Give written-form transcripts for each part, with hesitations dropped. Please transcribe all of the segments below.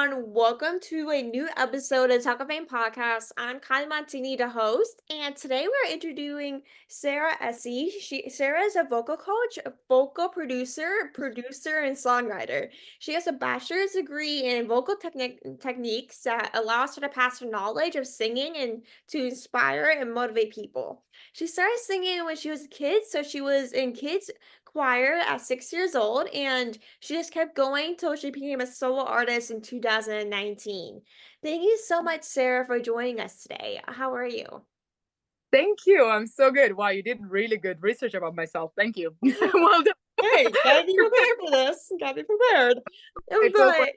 everyone. Welcome to a new episode of Talkoffame podcast. I'm Kylie Montini, the host, and today we're interviewing Sarah Essy. Sarah is a vocal coach, a vocal producer, and songwriter. She has a bachelor's degree in vocal techniques that allows her to pass her knowledge of singing and to inspire and motivate people. She started singing when she was a kid, so she was in kids choir at 6 years old, and she just kept going till she became a solo artist in 2019. Thank you so much, Sarah, for joining us today. How are you? Thank you. I'm so good. Wow, you did really good research about myself. Thank you. Well done. Hey, gotta be prepared for this. Gotta be prepared. I feel But quite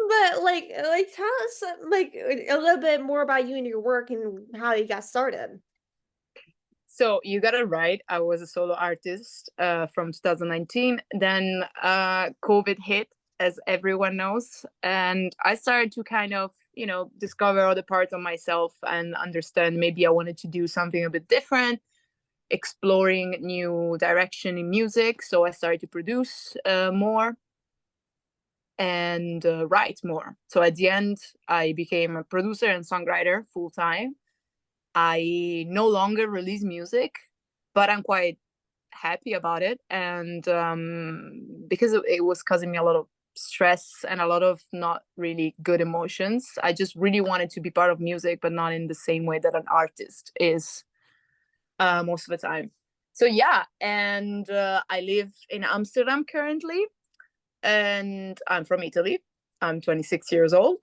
but tell us like a little bit more about you and your work and how you got started. So you got it right. I was a solo artist from 2019. Then COVID hit, as everyone knows, and I started to kind of, discover other parts of myself and understand maybe I wanted to do something a bit different, exploring new direction in music. So I started to produce more and write more. So at the end, I became a producer and songwriter full time. I no longer release music, but I'm quite happy about it. And because it was causing me a lot of stress and a lot of not really good emotions, I just really wanted to be part of music, but not in the same way that an artist is most of the time. So yeah, and I live in Amsterdam currently, and I'm from Italy. I'm 26 years old,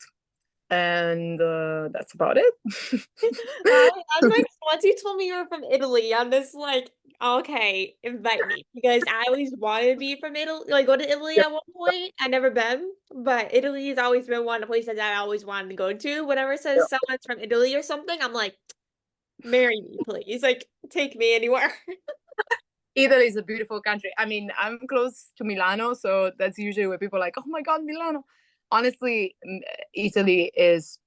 and that's about it. I'm like, once you told me you were from Italy, I'm just like, okay, invite me because I always wanted to be from Italy, like go to Italy at one point. I never been, but Italy has always been one of the places that I always wanted to go to. Whenever it says someone's from Italy or something, I'm like, marry me, please. Like, take me anywhere. Italy is a beautiful country. I mean, I'm close to Milano, so that's usually where people are like, oh my God, Milano. Honestly, Italy is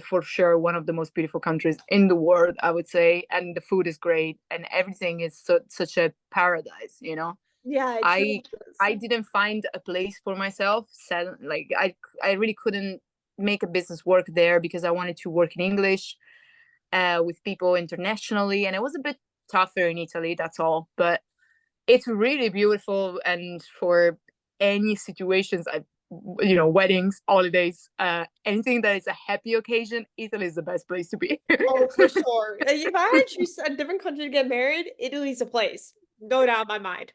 for sure one of the most beautiful countries in the world, I would say. And the food is great, and everything is such a paradise. Yeah, it I truly is. I didn't find a place for myself. Like I really couldn't make a business work there because I wanted to work in English with people internationally, and it was a bit tougher in Italy. That's all, but it's really beautiful, and for any situations, weddings, holidays, anything that is a happy occasion, Italy is the best place to be. Oh, for sure. If I had to choose a different country to get married, Italy's a place. No doubt in my mind.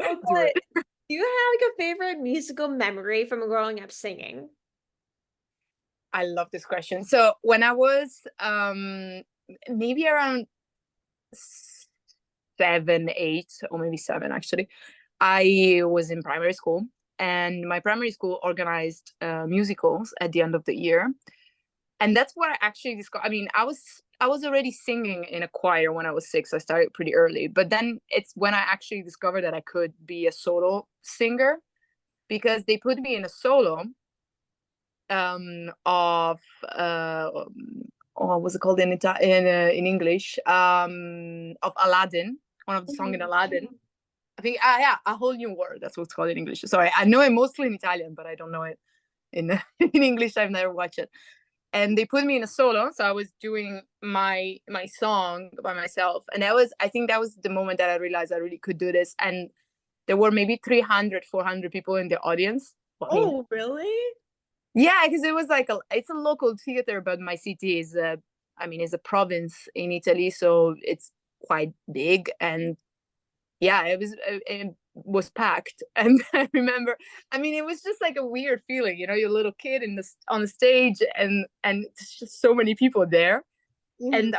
Oh, Do but it. do you have like a favorite musical memory from growing up singing? I love this question. So when I was maybe around 7, 8, or maybe 7 actually, I was in primary school, and my primary school organized musicals at the end of the year, and that's where I actually discovered. I mean, I was already singing in a choir when I was 6. I started pretty early, but then it's when I actually discovered that I could be a solo singer, because they put me in a solo of what was it called in English, of Aladdin, one of the song in Mhm. Aladdin. I think, yeah, A Whole New World. That's what's called in English. Sorry, I know it mostly in Italian, but I don't know it in in English. I've never watched it. And they put me in a solo, so I was doing my song by myself, and I think that was the moment that I realized I really could do this. And there were maybe 300, 400 people in the audience. I mean, Oh, really? yeah, because it was like it's a local theater, but my city is is a province in Italy, so it's quite big. And yeah, it was packed. And I remember, I mean, it was just like a weird feeling, you're a little kid on the stage, and it's just so many people there. Mhm. And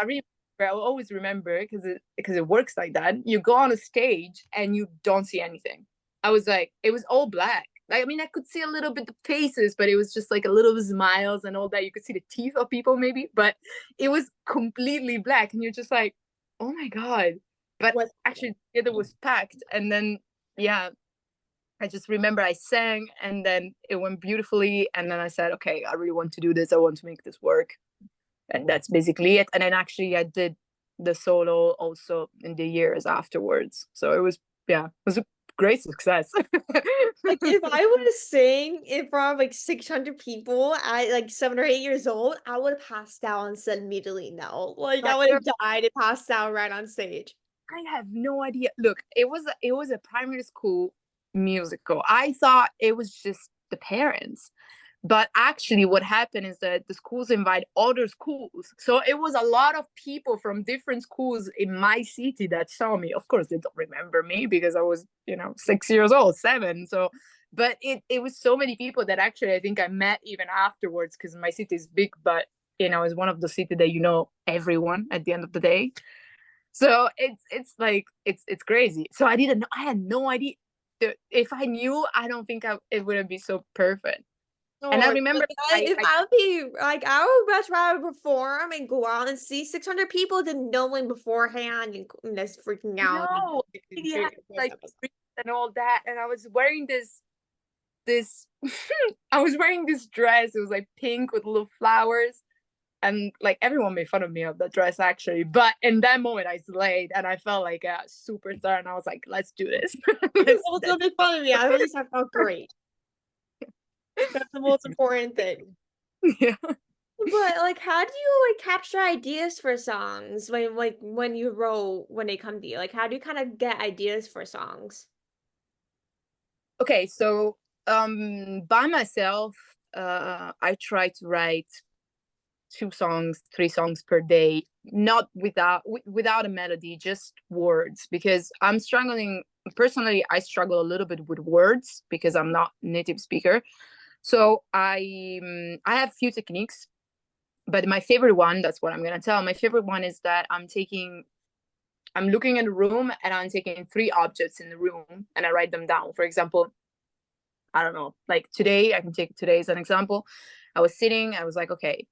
I'll always remember, because it works like that. You go on a stage and you don't see anything. I was like, it was all black. Like, I mean, I could see a little bit of faces, but it was just like a little smiles and all that. You could see the teeth of people maybe, but it was completely black, and you're just like, oh my God. But What's actually the theater was packed. And then, yeah, I just remember I sang, and then it went beautifully, and then I said, okay, I really want to do this. I want to make this work. And that's basically it. And then actually I did the solo also in the years afterwards. So it was, yeah, it was great success. Like if I would sing in front of like 600 people at like 7 or 8 years old, I would have passed out and said immediately no. Like I Like, would have died and passed out right on stage. I have no idea. Look, it was a primary school musical. I thought it was just the parents. But actually what happened is that the schools invite other schools. So it was a lot of people from different schools in my city that saw me. Of course, they don't remember me because I was, 6 years old, 7. So, but it was so many people that actually I think I met even afterwards because my city is big, but it's one of the cities that everyone at the end of the day. So it's like it's crazy. So I had no idea. If I knew, I don't think it wouldn't be so perfect. Oh And I my God. remember If I would be like, I would much rather perform and go out and see 600 people than knowing beforehand and just freaking out. no, he had like and all that, and I was wearing this I was wearing this dress. It was like pink with little flowers, and like everyone made fun of me of the dress actually. But in that moment, I slayed, and I felt like a superstar, and I was like, "Let's do this." Also make fun of me. At least I felt great. That's the most important thing. Yeah. But like, how do you like capture ideas for songs when you wrote when they come to you? Like, how do you kind of get ideas for songs? Okay, so by myself, I try to write 2 songs, 3 songs per day, not without a melody, just words, because I'm struggling personally. I struggle a little bit with words because I'm not native speaker. So I have few techniques, but my favorite one, that's what I'm gonna tell. My favorite one is that I'm looking at a room and I'm taking 3 objects in the room and I write them down. For example, I don't know, like today, I can take today as an example. I was sitting, I was like, okay,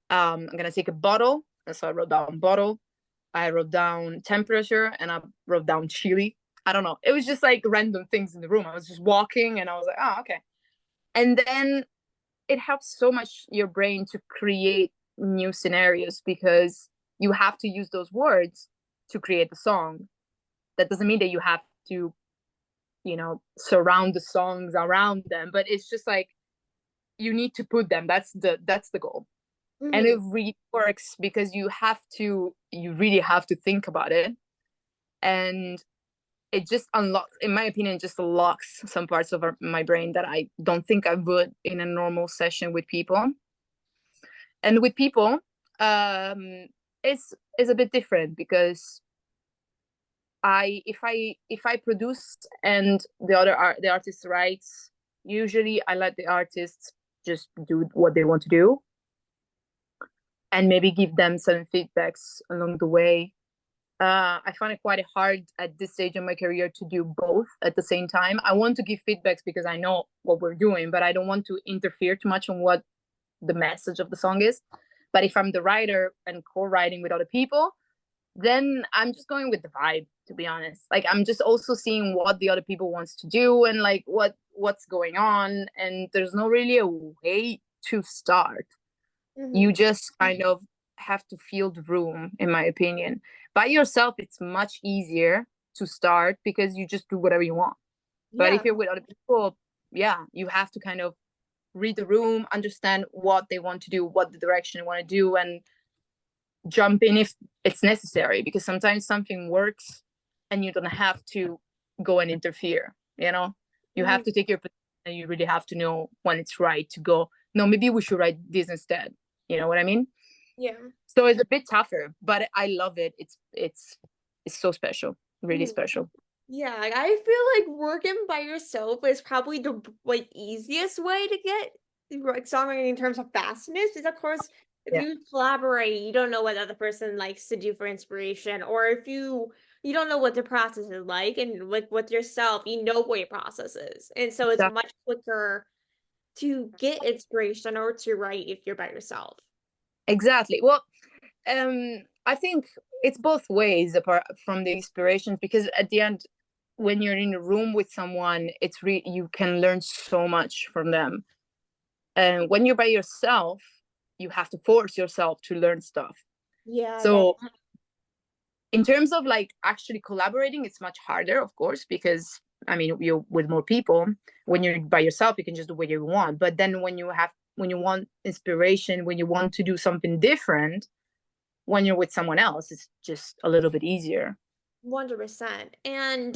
I'm gonna take a bottle. And so I wrote down bottle. I wrote down temperature and I wrote down chili. I don't know. It was just like random things in the room. I was just walking and I was like, oh, okay. And then it helps so much your brain to create new scenarios because you have to use those words to create the song. That doesn't mean that you have to, surround the songs around them, but it's just like you need to put them. That's the goal. And it Hmm. really works because you really have to think about it. And it just unlocks, in my opinion, just unlocks some parts of my brain that I don't think I would in a normal session with people. And with people, um it's a bit different because if I produce and the artist writes, usually I let the artists just do what they want to do and maybe give them some feedbacks along the way. I find it quite hard at this stage of my career to do both at the same time. I want to give feedbacks because I know what we're doing, but I don't want to interfere too much on what the message of the song is. But if I'm the writer and co-writing with other people, then I'm just going with the vibe, to be honest. Like I'm just also seeing what the other people wants to do and like what's going on. And there's no really a way to start. You Hmm. just kind of have to feel the room, in my opinion. By yourself, it's much easier to start because you just do whatever you want. But Yeah. if you're with other people, yeah, you have to kind of read the room, understand what they want to do, what the direction they want to do, and jump in if it's necessary. Because sometimes something works and you don't have to go and interfere, You have Hmm. to take your position and you really have to know when it's right to go, no, maybe we should write this instead. You know what I mean? Yeah. So it's a bit tougher, but I love it. It's so special, really Mhm. special. Yeah, like, I feel like working by yourself is probably the like easiest way to get like songwriting in terms of fastness. Is of course if Yeah, you collaborate, you don't know what the other person likes to do for inspiration, or if you don't know what the process is like, and like with yourself, you know what your process is, and so it's exactly. much quicker to get inspiration or to write if you're by yourself. Exactly. Well, I think it's both ways apart from the inspirations because at the end, when you're in a room with someone, you can learn so much from them. And when you're by yourself, you have to force yourself to learn stuff. Yeah, that. So in terms of like actually collaborating, it's much harder, of course, because I mean, you're with more people. When you're by yourself, you can just do what you want. But then when you want inspiration, when you want to do something different, when you're with someone else, it's just a little bit easier. 100%. And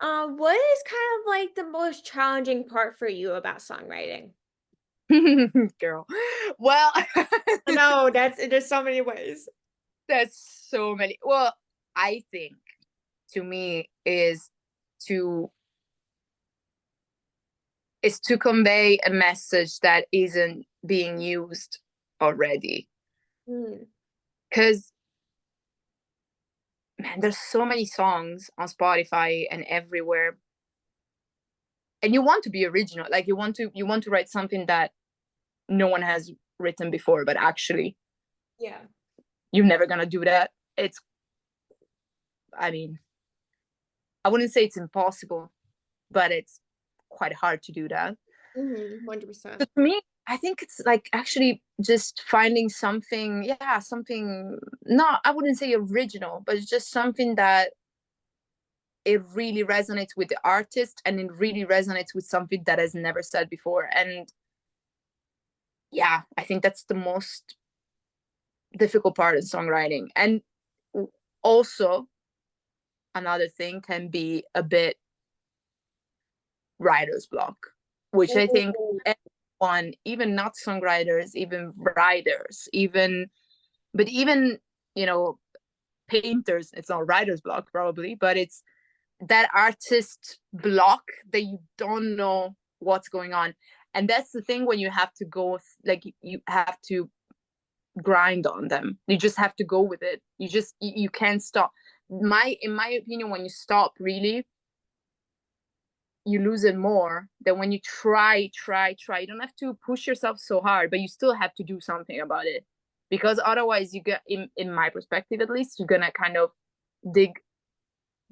what is kind of like the most challenging part for you about songwriting? Girl. Well, No, there's so many ways. there's so many. Well, I think to me to is to convey a message that isn't being used already. Mm, Because man, there's so many songs on Spotify and everywhere, and you want to be original. Like you want to write something that no one has written before, but actually yeah. you're never gonna do that. It's, I mean, I wouldn't say it's impossible, but it's quite hard to do that. 100%. But to me, I think it's like actually just finding something, yeah, something not, I wouldn't say original, but it's just something that it really resonates with the artist and it really resonates with something that has never said before. And yeah, I think that's the most difficult part of songwriting. And also, another thing can be a bit writer's block, which I think Ooh. everyone, even not songwriters, even writers, even, you know, painters, it's not writer's block probably, but it's that artist block that you don't know what's going on. And that's the thing when you have to go, like, you have to grind on them. You just have to go with it. You can't stop. In my opinion, when you stop, really, you lose it more than when you try. You don't have to push yourself so hard, but you still have to do something about it, because otherwise you get, in my perspective at least, you're gonna kind of dig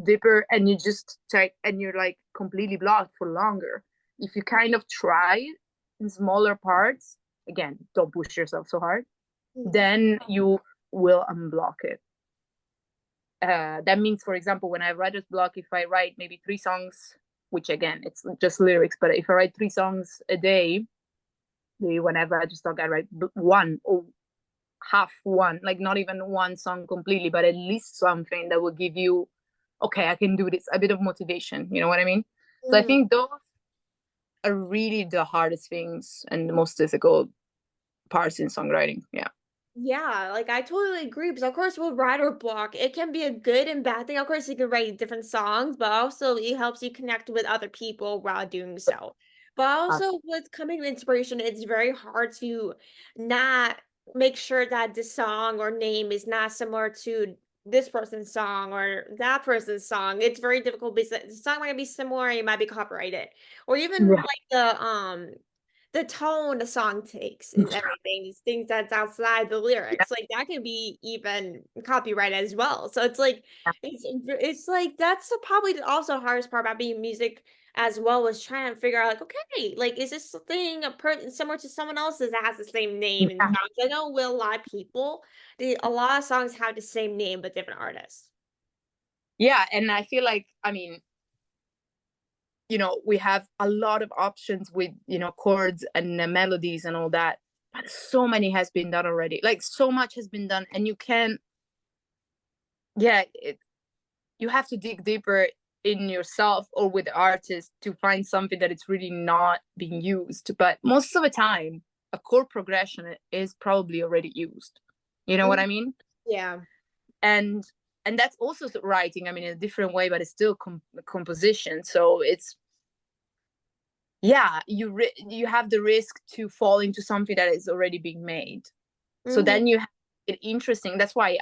deeper and you just try and you're like completely blocked for longer. If you kind of try in smaller parts, again, don't push yourself so hard, Mm, then you will unblock it. That means, for example, when I write writer's block, if I write maybe 3 songs, which again, it's just lyrics, but if I write 3 songs a day, maybe whenever I just thought I write one or half one, like not even one song completely, but at least something that will give you, okay, I can do this, a bit of motivation. You know what I mean? So I mm. think those are really the hardest things and the most difficult parts in songwriting. Yeah. Yeah, like I totally agree because of course with writer block, it can be a good and bad thing. Of course, you can write different songs, but also it helps you connect with other people while doing so. But also with coming to inspiration, it's very hard to not make sure that the song or name is not similar to this person's song or that person's song. It's very difficult because the song might be similar and it might be copyrighted. Or even Yeah. like the tone the song takes and everything, these things that's outside the Yeah. lyrics, like that can be even copyright as well. So it's like it's like that's probably also hardest part about being music as well as trying to figure out like, okay, like is this thing a person similar to someone else's that has the same name and Yeah. songs? I know with a lot of people, a lot of songs have the same name but different artists. Yeah. And I feel like, I mean, we have a lot of options with, chords and melodies and all that, but so many has been done already. Like so much has been done, and you can, yeah, you have to dig deeper in yourself or with the artist to find something that it's really not being used. But most of the time, a chord progression is probably already used. You know what Mhm. I mean? Yeah. And that's also writing. I mean, in a different way, but it's still composition. So it's, yeah, you have the risk to fall into something that is already being made. So Hmm. then you have it interesting. That's why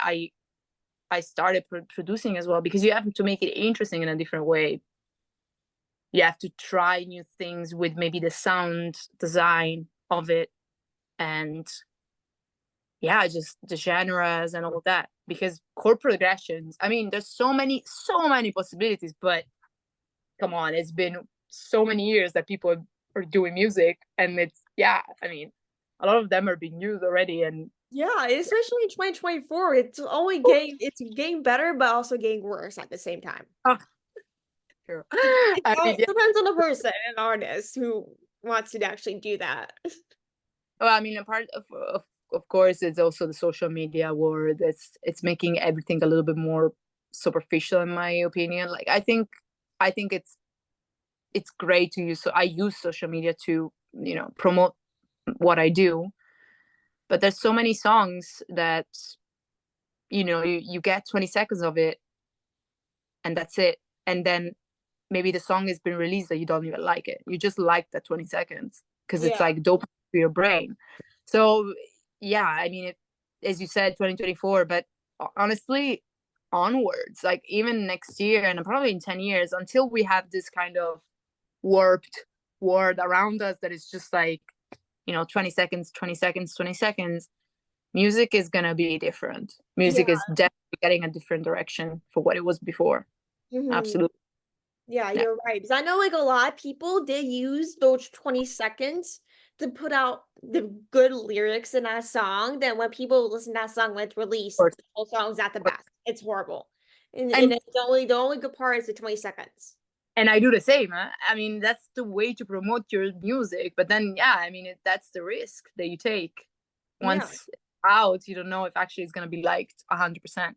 I started producing as well, because you have to make it interesting in a different way. You have to try new things with maybe the sound design of it, and yeah, just the genres and all that, because chord progressions, I mean, there's so many possibilities, but come on, it's been so many years that people are doing music, and it's, yeah, I mean, a lot of them are being used already. And Yeah, especially in 2024, it's getting better, but also getting worse at the same time. oh, true. It I mean, yeah. depends on the person, an artist who wants to actually do that. Well, I mean, a part of course, it's also the social media world. It's making everything a little bit more superficial, in my opinion. Like, I think it's great to use. So I use social media to promote what I do. But there's so many songs that you get 20 seconds of it, and that's it. And then maybe the song has been released that you don't even like it. You just like that 20 seconds because it's Yeah. like dopamine to your brain. So yeah, I mean, as you said, 2024, but honestly, onwards, like even next year and probably in 10 years, until we have this kind of warped world around us that is just like 20 seconds, 20 seconds, 20 seconds, music is gonna be different. Yeah. Music is definitely getting a different direction for what it was before. Mhm. Absolutely. Yeah, Yeah, you're right. Because I know like a lot of people they use those 20 seconds to put out the good lyrics in that song. Then when people listen to that song when it's of released, course. the whole song's at the best. It's horrible. And and it's the only good part is the 20 seconds. and I do the same. Huh? I mean, that's the way to promote your music. But then, yeah, I mean, that's the risk that you take. Yeah. Once it's out, you don't know if actually it's gonna be liked 100%.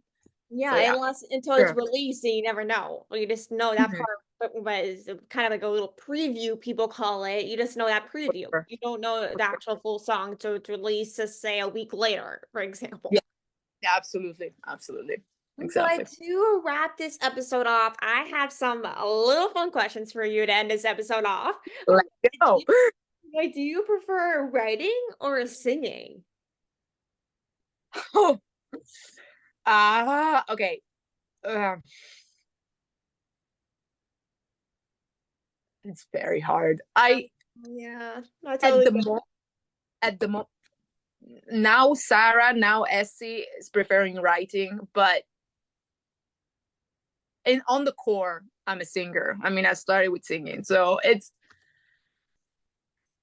Yeah, So yeah, unless until it's sure. released and you never know. Well, you just know that Mhm. part was kind of like a little preview, people call it. You just know that For preview. sure. You don't know the actual full song to it's released, to say a week later, for Yeah, example. yeah, absolutely, absolutely, exactly. But to wrap this episode off, I have some little fun questions for you to end this episode off. Let's Do go. you, do you prefer writing or singing? Oh, okay. Uh, it's very hard. I Yeah, I at totally the get moment at the moment now Sarah, now Essy is preferring writing, but on the core, I'm a singer. I mean, I started with singing, so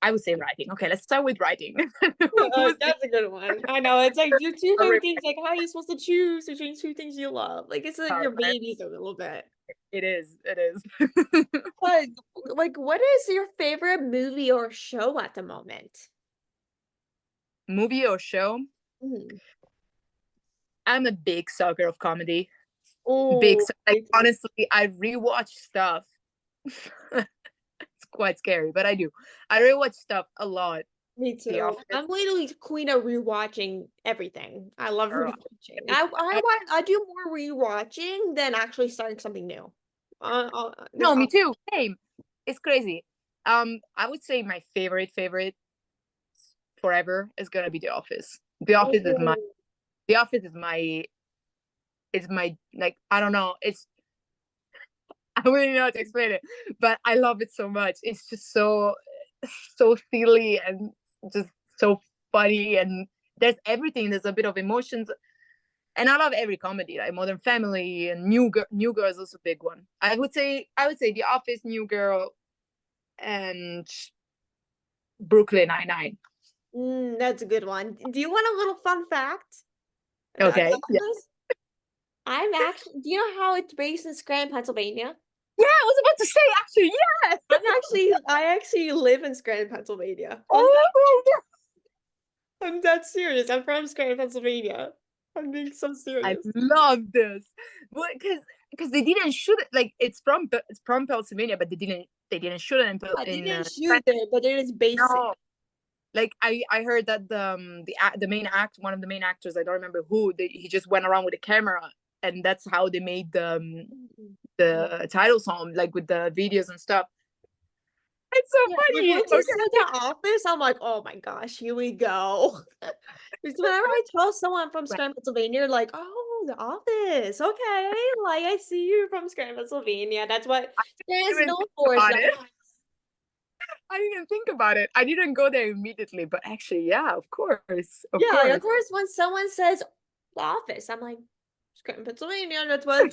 I would say writing. Okay, let's start with writing. That's a good one. I know it's like your two favorite things. Like, how are you supposed to choose between two things you love? Like, it's like your babies a little bit. It is. It is. But like, what is your favorite movie or show at the moment? Movie or show? Mhm. I'm a big sucker of comedy. Big. Oh, Like me too. honestly, I rewatch stuff. It's quite scary, but I do. I rewatch stuff a lot. Me The too. Office. I'm literally queen of rewatching everything. I love Girl. rewatching. I do more rewatching than actually starting something new. No, me too. Same. It's crazy. I would say my favorite forever is gonna be The Office. The Office is my. Oh, The Office is my. Is my like I don't know. It's I wouldn't know how to explain it, but I love it so much. It's just so silly and just so funny, and there's everything. There's a bit of emotions, and I love every comedy, like Modern Family and New Girl is also a big one. I would say The Office, New Girl, and Brooklyn Nine-Nine. that's a good one. Do you want a little fun fact about Okay, yeah, this? I'm actually, do you know how it's based in Scranton, Pennsylvania? yeah. I was about to say actually, yes. I actually live in Scranton, Pennsylvania. Oh my god. I'm that serious. I'm from Scranton, Pennsylvania. I'm being so I serious. love this, but because they didn't shoot it like it's from Pennsylvania, but they didn't shoot it I in didn't shoot it, but it is basic. no. Like I heard that the main one of the main actors, I don't remember who, he just went around with a camera, and that's how they made the title song, like with the videos and stuff. It's so Yeah, like funny. once you said Okay. The Office, I'm like, oh my gosh, here we go. Because whenever I tell someone from Right. Scranton, Pennsylvania, they're like, oh, The Office. Okay. Like I see you from Scranton, Pennsylvania. That's what I Scranton's didn't even known think for is about The it. Office. I didn't think about it. I didn't go there immediately, but actually, yeah, of Yeah, like of course. course when someone says The Office, I'm like, Scranton, Pennsylvania. That's what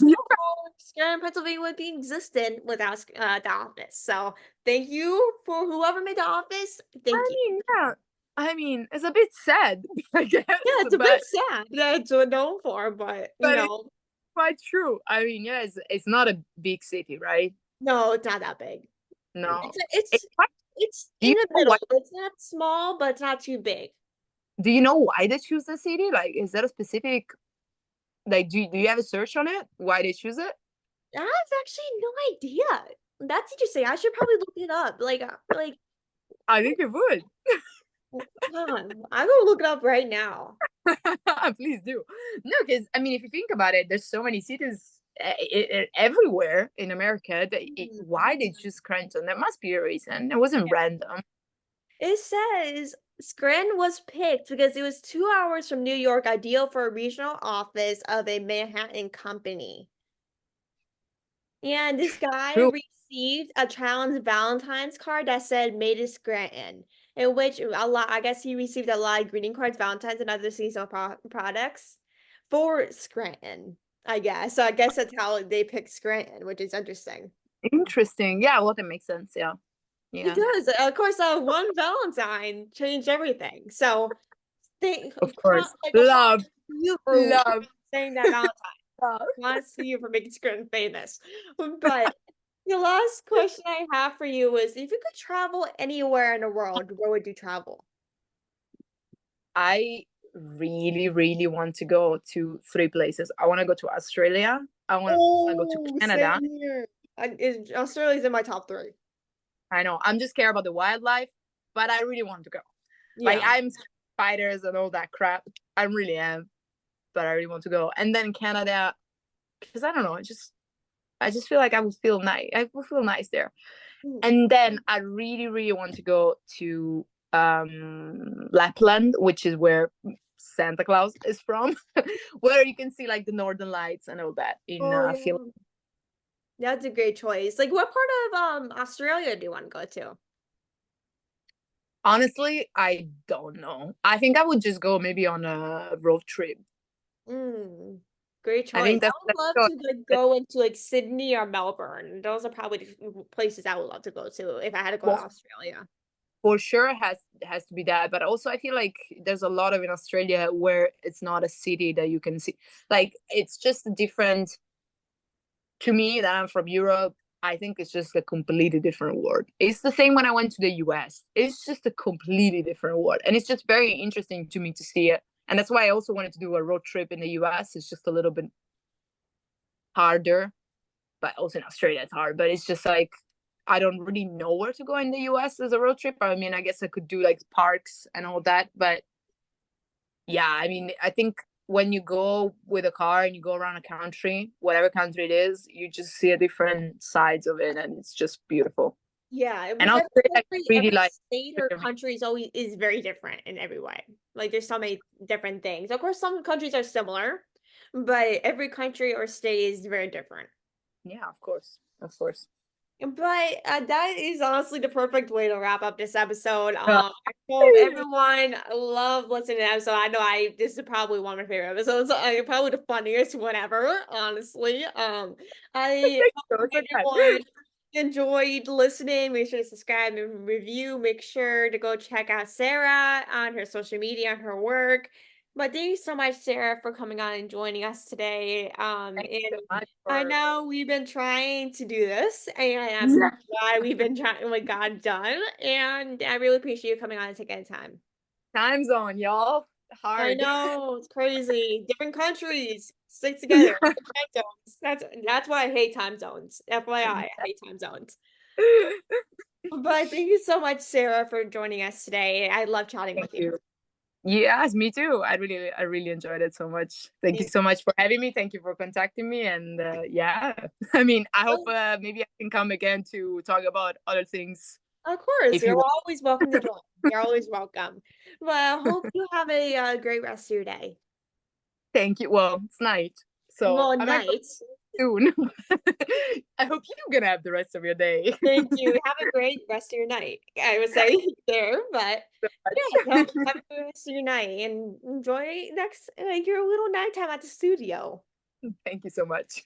Scranton, Pennsylvania would be existent without The Office. So thank you for whoever made The Office. Thank I you. mean, yeah. I mean, it's a bit sad, I guess, Yeah, it's a bit but sad that it's what known for, but but it's quite true. I mean, yeah, it's not a big city, right? No, it's not that big. No. It's it's What- it's Do in you the know middle. why? It's not small, but it's not too big. Do you know why they choose the city? Like, is that a specific? Like, do you have a search on it? Why they choose it? I have actually no idea. That's interesting. I should probably look it up. Like, I think it would. hold on. I'm gonna look it up right now. Please do. No, because I mean, if you think about it, there's so many cities everywhere in America. Mhm. Why they choose Scranton? There must be a reason. It wasn't random. It says Scranton was picked because it was 2 hours from New York, ideal for a regional office of a Manhattan company. And this guy True. received a challenge Valentine's card that said "Made in Scranton," in which a lot, I guess he received a lot of greeting cards, Valentine's, and other seasonal products for Scranton, I guess. So I guess that's how they picked Scranton, which is interesting. Interesting. Yeah, well, that makes sense. Yeah. It Yeah. does. Of course, one Valentine changed everything. So Of course. like applause Love. to you for Love. saying that Valentine. Love. Honestly, you for making Scranton famous. But the last question I have for you is if you could travel anywhere in the world, where would you travel? I really, really want to go to three places. I want to go to Australia. I want to go to Oh, Canada. same here. Australia's in my top three. I know. I'm just scared about the wildlife, but I really want to go. Like Yeah. I'm scared of spiders and all that crap. I really am, but I really want to go. And then Canada, because I don't know, I just feel like I would feel nice. I would feel nice there. Mm. And then I really, really want to go to Lapland, which is where Santa Claus is from, where you can see like the Northern Lights and all that in Oh Finland. yeah. That's a great choice. Like what part of Australia do you want to go to? Honestly, I don't know. I think I would just go maybe on a road trip. Mm, great I choice. think I that's would love to like go into like Sydney or Melbourne. Those are probably the places I would love to go to if I had to go to well, Australia. for sure has to be that. But also, I feel like there's a lot of in Australia where it's not a city that you can see. Like it's just a different. To me, that I'm from Europe, I think it's just a completely different world. It's the same when I went to the US. It's just a completely different world, and it's just very interesting to me to see it. And that's why I also wanted to do a road trip in the US. It's just a little bit harder, but also in Australia it's hard. But it's just like I don't really know where to go in the US as a road trip. I mean, I guess I could do like parks and all that, but yeah, I mean, I think when you go with a car and you go around a country, whatever country it is, you just see a different sides of it, and it's just beautiful. Yeah, And because also, I really every like. state or country is very different in every way. Like there's so many different things. Of course, some countries are similar, but every country or state is very different. Yeah, of course, of course. But that is honestly the perfect way to wrap up this episode. Uh, I hope everyone loved listening to the episode. I know this is probably one of my favorite episodes. Probably the funniest one ever, honestly. I Thank hope you so everyone much. enjoyed listening. Make sure to subscribe and review. Make sure to go check out Sarah on her social media and her work. But thank you so much, Sarah, for coming on and joining us today. Thank you so And much I for. know we've been trying to do this, and I'm Yeah. glad we've been trying, like, got it done. And I really appreciate you coming on and taking the time. Time zone, y'all. I Hard. know it's crazy. Different countries stick together. Time zones. That's why I hate time zones. FYI, I hate time zones. But thank you so much, Sarah, for joining us today. I love chatting Thank with you. you. Yes, me too. I really enjoyed it so much. Thank you so much for having me. Thank you for contacting me. And yeah, I mean, I hope maybe I can come again to talk about other things Of course, if you're you want. always welcome to join. You're always welcome. But I hope you have a great rest of your day. Thank you. Well, it's night, so Well, I might go night. soon. I hope you're gonna have the rest of your day. Thank you. Have a great rest of your night. I would say there, but yeah, have a good rest of your night and enjoy next your little nighttime at the studio. Thank you so much.